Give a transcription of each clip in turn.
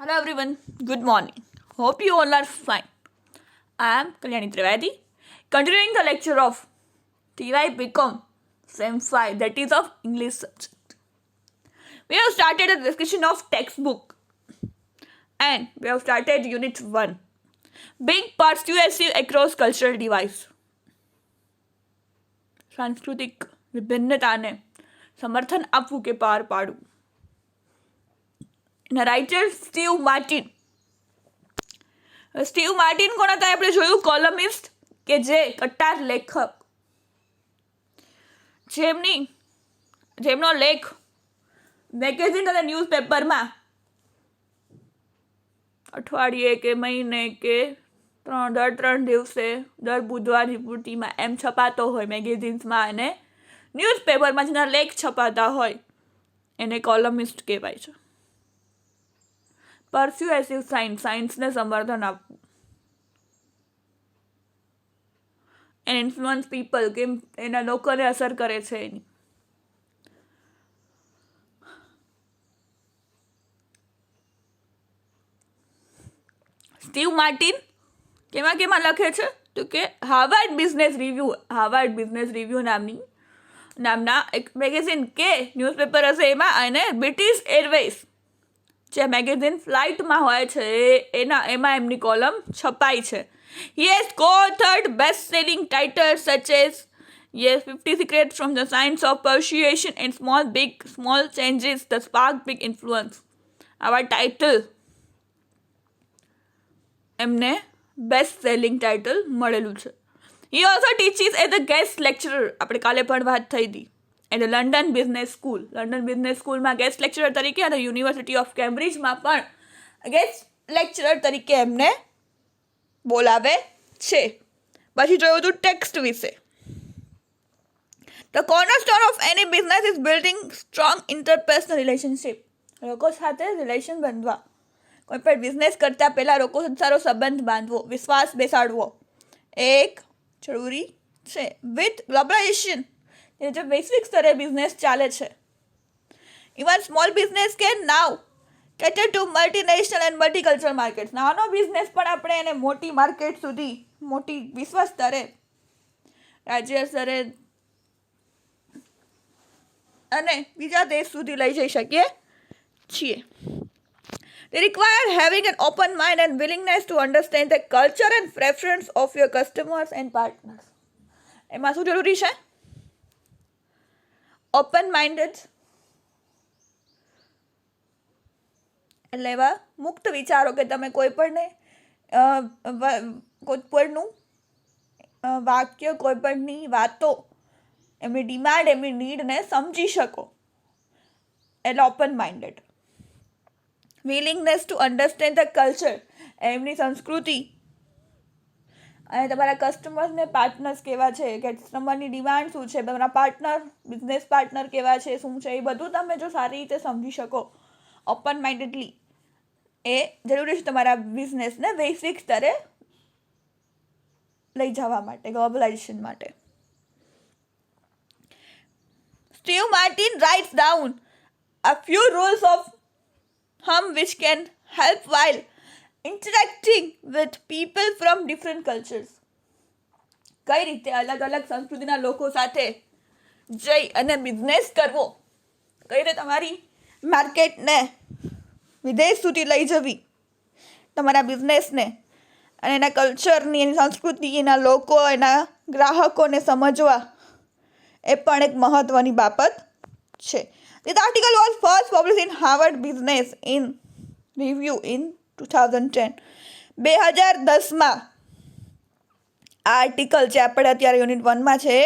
Hello everyone, good morning. Hope you all are fine. I am Kalyani Trivedi, continuing the lecture of TY BCom Sem 5, that is of English subject. We have started a discussion of textbook and we have started unit 1, being persuasive across cultural divides. सांस्कृतिक વિભિન્નતાને સમર્થન આપવું કે પાર પાડવું. એના writer Steve Martin. Steve Martin કોણ હતા આપણે જોયું? કોલમિસ્ટ કે જે કટ્ટાર લેખક, જેમનો લેખ મેગેઝિન અને ન્યૂઝપેપરમાં અઠવાડિયે કે મહિને કે દર 3 દિવસે દર બુધવારની પૂર્તિમાં એમ છપાતો હોય મેગેઝિન્સમાં અને ન્યૂઝપેપરમાં જેના લેખ છપાતા હોય એને કોલમિસ્ટ કહેવાય છે. પરસ્યુએસિવ સાયન્સને સમર્થન આપવું એન્ડ ઇન્ફ્લુઅન્સ પીપલ, કેમ એના લોકોને અસર કરે છે એની. સ્ટીવ માર્ટિન કેમાં લખે છે તો કે હાર્વર્ડ બિઝનેસ રિવ્યુ નામના એક મેગેઝિન કે ન્યૂઝપેપર હશે એમાં, અને બ્રિટિશ એરવેઝ જે મેગેઝિન ફ્લાઇટમાં હોય છે એમાં એમની કોલમ છપાઈ છે. He has co-authored best-selling titles such as 50 Secrets from the Science of Persuasion and Small Changes that Spark Big Influence. આવા ટાઇટલ એમને બેસ્ટ સેલિંગ ટાઇટલ મળેલું છે. He also teaches as a guest lecturer, આપણે કાલે પણ વાત થઈ હતી, એટ લંડન બિઝનેસ સ્કૂલમાં ગેસ્ટ લેક્ચરર તરીકે અને યુનિવર્સિટી ઓફ કેમ્બ્રિજમાં પણ ગેસ્ટ લેક્ચરર તરીકે એમને બોલાવે છે. પછી જોયું હતું ટેક્સ્ટ વિશે. The cornerstone of any business is building strong interpersonal relationship. લોકો સાથે રિલેશન બાંધવા, કોઈ પણ બિઝનેસ કરતાં પહેલાં લોકો સાથે સારો સંબંધ બાંધવો, વિશ્વાસ બેસાડવો એક જરૂરી છે. વિથ ગ્લોબલાઇઝેશન, જે વૈશ્વિક સ્તરે બિઝનેસ ચાલે છે, even small business can now cater to multinational and multicultural markets. નાનો બિઝનેસ પણ આપણે એને મોટી માર્કેટ સુધી, મોટી વિશ્વ સ્તરે, રાજ્ય સ્તરે અને બીજા દેશ સુધી લઈ જઈ શકીએ છીએ. They require having an open mind and willingness to understand the culture and preference of your customers and partners. એમાં શું જરૂરી છે? ઓપન માઇન્ડેડ, એટલે એવા મુક્ત વિચારો કે તમે કોઈપણનું વાક્ય, કોઈપણની વાતો, એમની ડિમાન્ડ, એમની નીડને સમજી શકો, એટલે open minded. Willingness to understand the culture, એમની સંસ્કૃતિ, અને તમારા કસ્ટમર્સને પાર્ટનર્સ કેવા છે, કસ્ટમરની ડિમાન્ડ શું છે, તમારા બિઝનેસ પાર્ટનર કેવા છે, શું છે, એ બધું તમે જો સારી રીતે સમજી શકો ઓપન માઇન્ડેડલી, એ જરૂરી છે તમારા બિઝનેસને વૈશ્વિક સ્તરે લઈ જવા માટે, ગ્લોબલાઇઝેશન માટે. Steve Martin writes down a few rules of thumb which can help while interacting with people from different cultures. કઈ રીતે અલગ અલગ સંસ્કૃતિના લોકો સાથે જઈ અને બિઝનેસ કરવો, કઈ રીતે તમારી માર્કેટને વિદેશ સુધી લઈ જવી, તમારા બિઝનેસને, અને એના કલ્ચરની, એની સંસ્કૃતિ, એના લોકો, એના ગ્રાહકોને સમજવા, એ પણ એક મહત્ત્વની બાબત છે. This article was first published in Harvard Business Review in 2010. 2010માં આ આર્ટિકલ જે આપણે અત્યારે યુનિટ 1માં છે,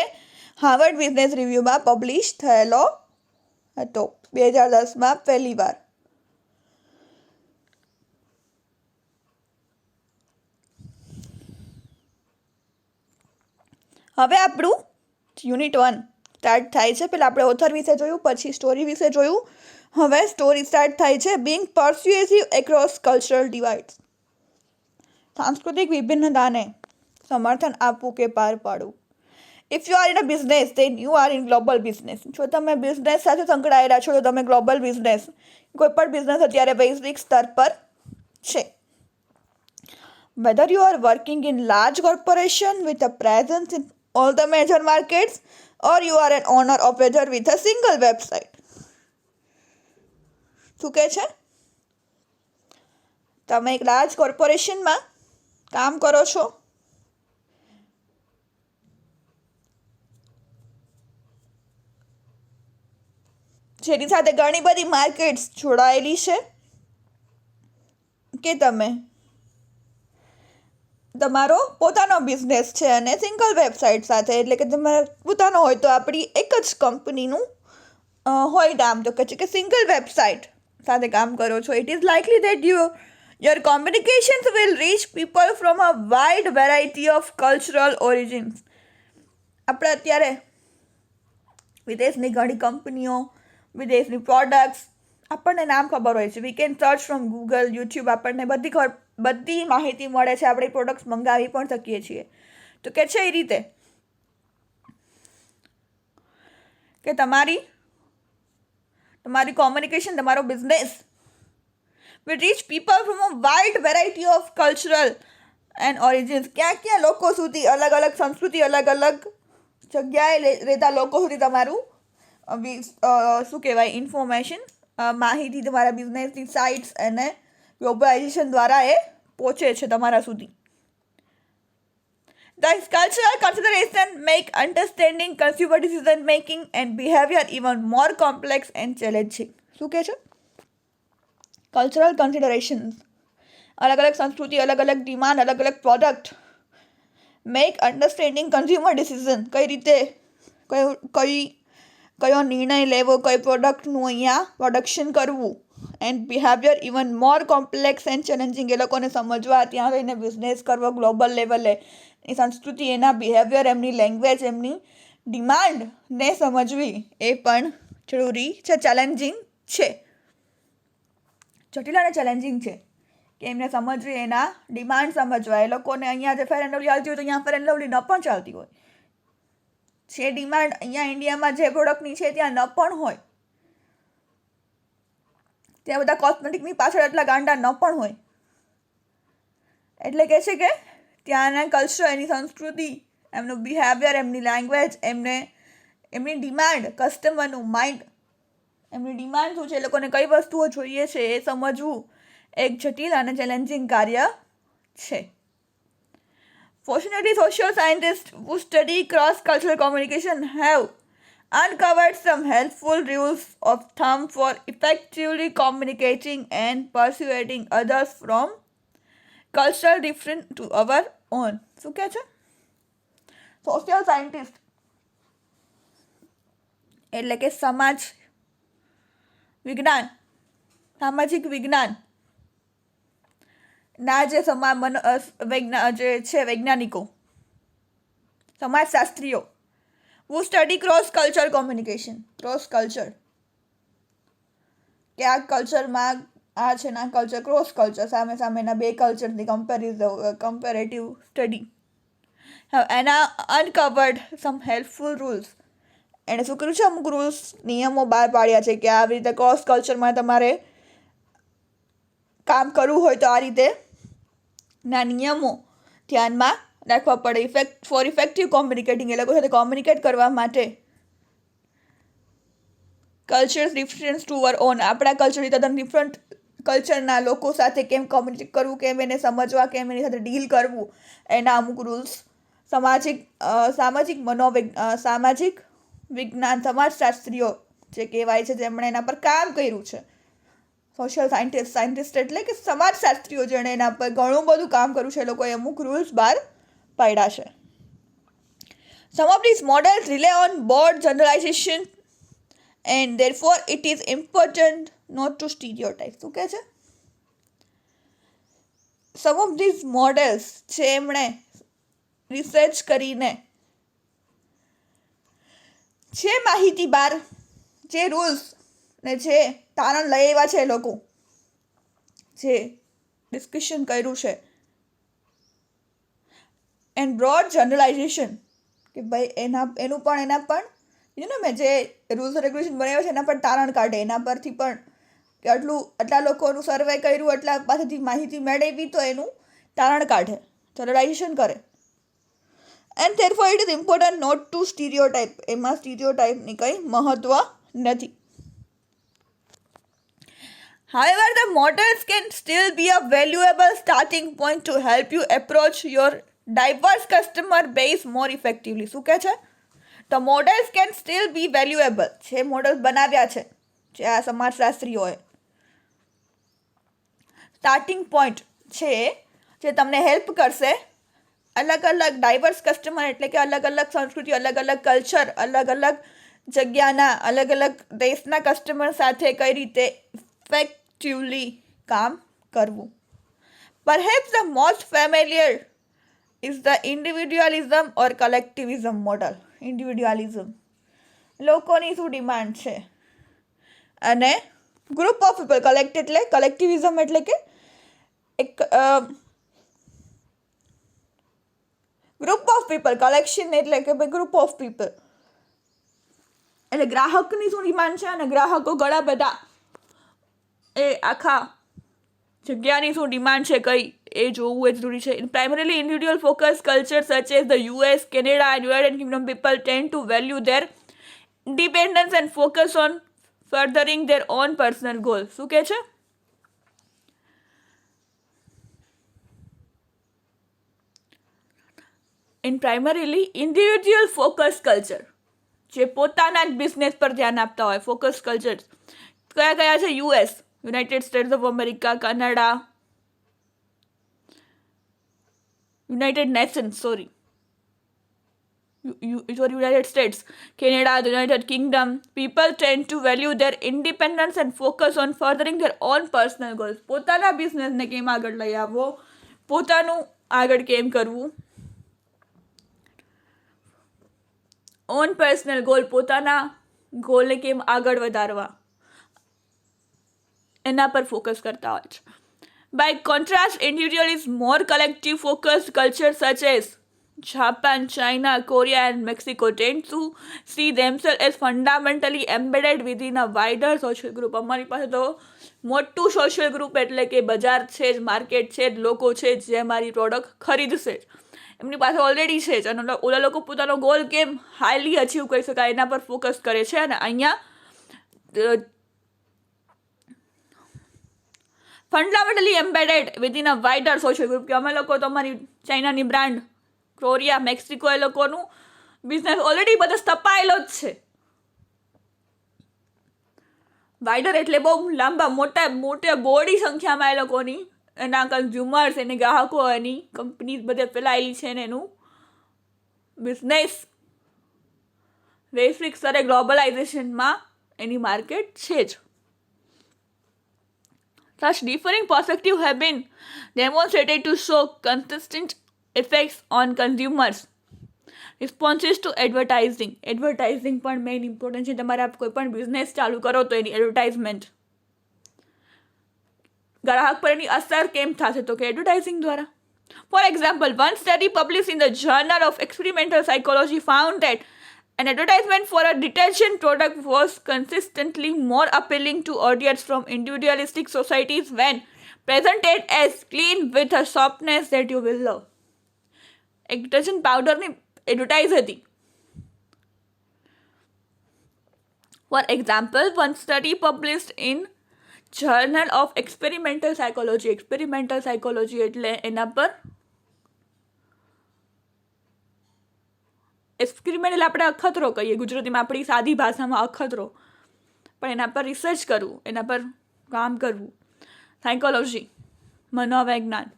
હાર્વર્ડ બિઝનેસ રિવ્યુમાં પબ્લિશ થયેલો હતો 2010માં પહેલી વાર. હવે આપણું યુનિટ 1 સ્ટાર્ટ થાય છે. પહેલાં આપણે ઓથર વિશે જોયું, પછી સ્ટોરી વિશે જોયું, હવે સ્ટોરી સ્ટાર્ટ થાય છે. બિંગ પરસ્યુએસિવ એક્રોસ કલ્ચરલ ડિવાઇડ્સ, સાંસ્કૃતિક વિભિન્નતાને સમર્થન આપવું કે પાર પાડવું. If you are in a business, then you are in global business. જો તમે બિઝનેસ સાથે સંકળાયેલા છો તો તમે ગ્લોબલ બિઝનેસ, કોઈ પણ બિઝનેસ અત્યારે વૈશ્વિક સ્તર પર છે. Whether you are working in large corporation with a presence in all the major markets or you are an owner operator with a single website. શું કહે છે? તમે એક લાર્જ કોર્પોરેશનમાં કામ કરો છો, જેની સાથે ઘણી બધી માર્કેટ્સ જોડાયેલી છે, કે તમે તમારો પોતાનો બિઝનેસ છે અને સિંગલ વેબસાઇટ સાથે, એટલે કે તમારે પોતાનો હોય તો આપણી એક જ કંપનીનું હોય નામ, તો કહે છે કે સિંગલ વેબસાઇટ સાથે કામ કરો છો. It is likely that your communications will reach people from a wide variety of cultural origins. આપણે અત્યારે વિદેશની ઘણી કંપનીઓ, વિદેશની પ્રોડક્ટ્સ આપણને નામ ખબર હોય છે. We can search from Google, YouTube, આપણને બધી માહિતી મળે છે. આપણે પ્રોડક્ટ્સ મંગાવી પણ શકીએ છીએ. તો કે છે એ રીતે કે તમારી કોમ્યુનિકેશન, તમારો business will reach people from a wide variety of cultural and origins. ક્યાં લોકો સુધી, અલગ અલગ સંસ્કૃતિ, અલગ અલગ જગ્યાએ રહેતા લોકો સુધી તમારું શું કહેવાય, ઇન્ફોર્મેશન, માહિતી તમારા બિઝનેસની સાઇટ્સ અને ગ્લોબલાઇઝેશન દ્વારા એ પહોંચે છે તમારા સુધી. Thus, cultural consideration make understanding consumer decision making and behavior even more complex and challenging. શું કહે છે? કલ્ચરલ કન્સિડરેશન્સ, અલગ અલગ સંસ્કૃતિ, અલગ અલગ ડિમાન્ડ, અલગ અલગ product, make understanding consumer decision, કઈ રીતે કયો નિર્ણય લેવો, કઈ પ્રોડક્ટનું અહીંયા પ્રોડક્શન કરવું, and behaviour even more complex and challenging, એ લોકોને સમજવા, ત્યાં રહીને બિઝનેસ કરવો ગ્લોબલ લેવલે, એ સંસ્કૃતિ, એના બિહેવિયર, એમની લેંગ્વેજ, એમની ડિમાન્ડને સમજવી એ પણ જરૂરી છે, ચેલેન્જિંગ છે, જટિલ અને ચેલેન્જિંગ છે કે એમને સમજવી, એના ડિમાન્ડ સમજવા. એ લોકોને અહીંયા જે ફેર એન્ડ લવલી ચાલતી હોય તો અહીંયા ફેર એન્ડ લવલી ન પણ ચાલતી હોય, જે ડિમાન્ડ અહીંયા ઇન્ડિયામાં જે પ્રોડક્ટની છે ત્યાં ન પણ હોય, ત્યાં બધા કોસ્મેટિકની પાછળ એટલા ગાંડા ન પણ હોય. એટલે કે છે કે ત્યાંના કલ્ચર, એની સંસ્કૃતિ, એમનું બિહેવિયર, એમની લેંગ્વેજ, એમની ડિમાન્ડ, કસ્ટમરનું માઇન્ડ, એમની ડિમાન્ડ શું છે, એ લોકોને કઈ વસ્તુઓ જોઈએ છે એ સમજવું એક જટિલ અને ચેલેન્જિંગ કાર્ય છે. Fortunately, social scientists who study cross-cultural communication have uncovered some helpful rules of thumb for effectively communicating and persuading others from cultural different to our own. શું કહે છે? સોશિયલ સાયન્ટિસ્ટ એટલે કે સામાજિક વિજ્ઞાન ના જે છે વૈજ્ઞાનિકો, સમાજશાસ્ત્રીઓ, who study cross-cultural communication, cross-culture, કે આ કલ્ચરમાં આ છે ને આ કલ્ચર, ક્રોસ કલ્ચર, સામેના બે કલ્ચરની કમ્પેરેટિવ સ્ટડી, એના અનકવર્ડ સમ હેલ્પફુલ રૂલ્સ. એણે શું કર્યું છે? અમુક રૂલ્સ, નિયમો બહાર પાડ્યા છે કે આવી રીતે ક્રોસ કલ્ચરમાં તમારે કામ કરવું હોય તો આ રીતે ના નિયમો ધ્યાનમાં રાખવા પડે. ફોર ઇફેક્ટિવ કોમ્યુનિકેટિંગ, એ લોકો સાથે કોમ્યુનિકેટ કરવા માટે cultures difference to our on, આપણા કલ્ચરની તદ્દન ડિફરન્ટ કલ્ચરના લોકો સાથે કેમ કોમ્યુનિકેટ કરવું, કેમ એને સમજવા, કેમ એની સાથે ડીલ કરવું, એના અમુક રૂલ્સ સામાજિક વિજ્ઞાન, સમાજશાસ્ત્રીઓ જે કહેવાય છે, જેમણે એના પર કામ કર્યું છે. સોશિયલ સાયન્ટિસ્ટ એટલે કે સમાજશાસ્ત્રીઓ જેણે એના પર ઘણું બધું કામ કર્યું છે, એ લોકોએ અમુક રૂલ્સ બહાર પાડ્યા છે. Some of these models rely on broad generalization and therefore it is important not to stereotype. શું કહે છે? Some of these models જે એમણે રિસર્ચ કરીને જે માહિતી બહાર, જે રૂલ્સ ને જે તારણ લઈ આવ્યા છે, એ લોકો જે ડિસ્કશન કર્યું છે, એન્ડ બ્રોડ જનરલાઇઝેશન, કે ભાઈ એના પણ મેં જે રૂલ્સ રેગ્યુલેશન બનાવ્યા છે એના પર તારણ કાઢે, એના પરથી પણ કે આટલા લોકોનું સર્વે કર્યું, એટલા પાસેથી માહિતી મેળવી, તો એનું તારણ કાઢે, જનરલાઇઝેશન કરે. And therefore it is important not to stereotype. એમાં સ્ટીરિયોટાઇપની કંઈ મહત્વ નથી. However, the models can still be a valuable starting point to help you approach your diverse customer base more effectively. શું કહે છે? The models can still be valuable. જે models બનાવ્યા છે, જે આ સમાજશાસ્ત્રીઓએ, સ્ટાર્ટિંગ પોઈન્ટ છે જે તમને હેલ્પ કરશે અલગ અલગ ડાયવર્સ કસ્ટમર, એટલે કે અલગ અલગ સંસ્કૃતિ, અલગ અલગ કલ્ચર, અલગ અલગ જગ્યાના, અલગ અલગ દેશના કસ્ટમર સાથે કઈ રીતે ઇફેક્ટિવલી કામ કરવું. Perhaps the most familiar is the individualism or collectivism model. ઇન્ડિવિડ્યુઅલિઝમ, લોકોની શું ડિમાન્ડ છે, અને ગ્રુપ ઓફ પીપલ, કલેક્ટિવિઝમ એટલે કે એક ગ્રુપ ઓફ પીપલ, કલેક્શન એટલે કે ભાઈ ગ્રુપ ઓફ પીપલ, એટલે ગ્રાહકની શું ડિમાન્ડ છે, અને ગ્રાહકો ઘણા બધા, એ આખા જગ્યાની શું ડિમાન્ડ છે કઈ, એ જોવું એ જરૂરી છે. Primarily individual focus culture such as the US, Canada and United Kingdom people tend to value their independence and focus on furthering their own personal goals. શું કહે છે? In primarily individual focus culture, જે પોતાના જ business પર ધ્યાન આપતા હોય, ફોકસ કલ્ચર કયા કયા છે? US, United States of America, Canada, United Nations, United States, Canada, the United Kingdom, people tend to value their independence and focus on furthering their own personal goals. પોતાના બિઝનેસને કેમ આગળ લઈ આવવો, પોતાનું આગળ કેમ કરવું, ઓન પર્સનલ ગોલ, પોતાના ગોલને કેમ આગળ વધારવા, એના પર ફોકસ કરતા હોય છે. By contrast, individualism is more collective focused cultures such as Japan, China, Korea and Mexico tend to see themselves as fundamentally embedded within a wider social group. અમારી પાસે તો મોટું સોશિયલ ગ્રુપ, એટલે કે બજાર છે જ, માર્કેટ છે જ, લોકો છે જ, જે અમારી પ્રોડક્ટ ખરીદશે જ, એમની પાસે ઓલરેડી છે જ. અને ઓલા લોકો પોતાનો ગોલ કેમ હાઈલી અચીવ કરી શકાય એના પર ફોકસ કરે છે. અને અહીંયા fundamentally embedded within a wider social group, કે અમે લોકો તો અમારી ચાઇનાની બ્રાન્ડ, કોરિયા, મેક્સિકો, એ લોકોનું બિઝનેસ ઓલરેડી બધા સ્થપાયેલો જ છે. વાઇડર એટલે બહુ લાંબા મોટા બોડી સંખ્યામાં એ લોકોની, એના કન્ઝ્યુમર્સ, એને ગ્રાહકો, એની કંપની બધે ફેલાયેલી છે, ને એનું બિઝનેસ વૈશ્વિક સ્તરે ગ્લોબલાઇઝેશનમાં એની માર્કેટ છે જ. Such differing perspectives have been demonstrated to show consistent effects on consumers' responses to advertising. Advertising પણ મેઇન ઇમ્પોર્ટન્ટ છે. તમારે આપ કોઈ પણ બિઝનેસ ચાલુ કરો તો એની એડવર્ટાઇઝમેન્ટ, ગ્રાહક પર એની અસર કેમ થશે, તો કે એડવર્ટાઇઝિંગ દ્વારા. For example, one study published in the Journal of Experimental Psychology found that an advertisement for a detergent product was consistently more appealing to audience from individualistic societies when presented as clean with a softness that you will love. એક detergent પાવડરની advertise હતી. For example, one study published in Journal of Experimental Psychology. Experimental Psychology એટલે એના પર experiment એટલે આપણે અખતરો કહીએ ગુજરાતીમાં, આપણી સાદી ભાષામાં અખતરો, પણ એના પર રિસર્ચ કરવું, એના પર કામ કરવું, સાયકોલોજી, મનોવૈજ્ઞાન.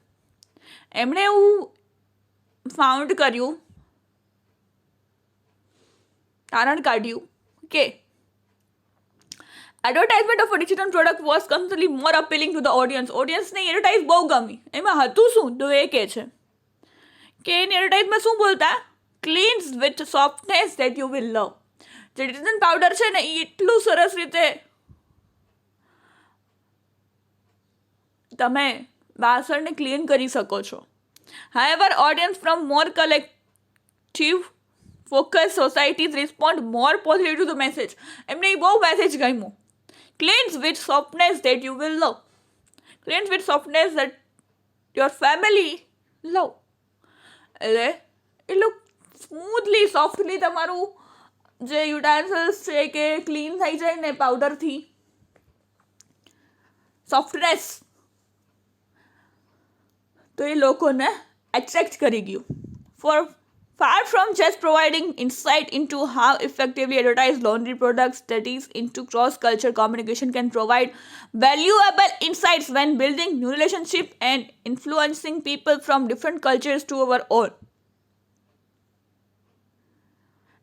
એમણે એવું ફાઉન્ડ કર્યું, તારણ કાઢ્યું કે advertisement of a digital product was constantly more appealing to the audience. ઓડિયન્સને એડવર્ટાઇઝ બહુ ગમી. એમાં હતું શું, તો એ કહે છે કે એની એડવર્ટાઇઝમાં શું બોલતા, cleanse with softness that you will લવ. જે ડિટર્જન્ટ પાવડર છે ને, એ એટલું સરસ રીતે તમે વાસણને ક્લીન કરી શકો છો. However, audience from more collective focused societies respond more positively to the message. એમને એ બહુ મેસેજ ગમ્યું Cleans with softness that you will love. Cleans with softness that your family love. એટલે એટલું સ્મૂથલી સોફ્ટલી તમારું જે યુટેન્સિલ્સ છે કે clean થઈ જાય ને પાવડરથી, સોફ્ટનેસ, તો એ લોકોને એટ્રેક્ટ કરી ગયું. Far from just providing insight into how effectively advertise laundry products, studies into cross-cultural communication can provide valuable insights when building new relationships and influencing people from different cultures to our own.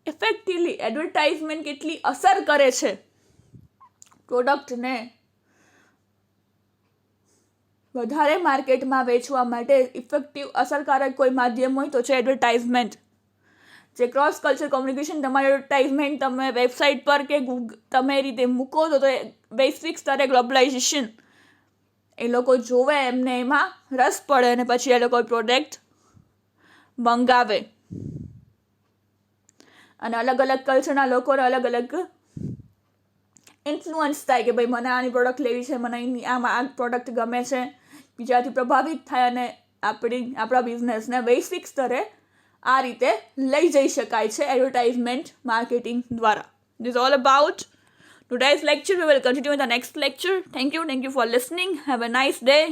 Effectively, advertisement કેટલી અસર કરે છે પ્રોડક્ટને વધારે માર્કેટમાં વેચવા માટે. Effective અસરકારક કોઈ માધ્યમ હોય તો છે એડવર્ટાઇઝમેન્ટ. જે ક્રોસ કલ્ચર કોમ્યુનિકેશન તમારી એડવર્ટાઇઝમેન્ટ તમે વેબસાઇટ પર કે તમે એ રીતે મૂકો તો વૈશ્વિક સ્તરે ગ્લોબલાઇઝેશન, એ લોકો જોવે, એમને એમાં રસ પડે અને પછી એ લોકો પ્રોડક્ટ મંગાવે. અને અલગ અલગ કલ્ચરના લોકોને અલગ અલગ ઇન્ફ્લુઅન્સ થાય કે ભાઈ મને આની પ્રોડક્ટ લેવી છે, મને આમાં આ પ્રોડક્ટ ગમે છે, બીજાથી પ્રભાવિત થાય અને આપણા બિઝનેસને વૈશ્વિક સ્તરે આ રીતે લઈ જઈ શકાય છે એડવર્ટાઇઝમેન્ટ માર્કેટિંગ દ્વારા. This is all about today's lecture. We will continue in the next lecture. Thank you for listening. Have a nice day.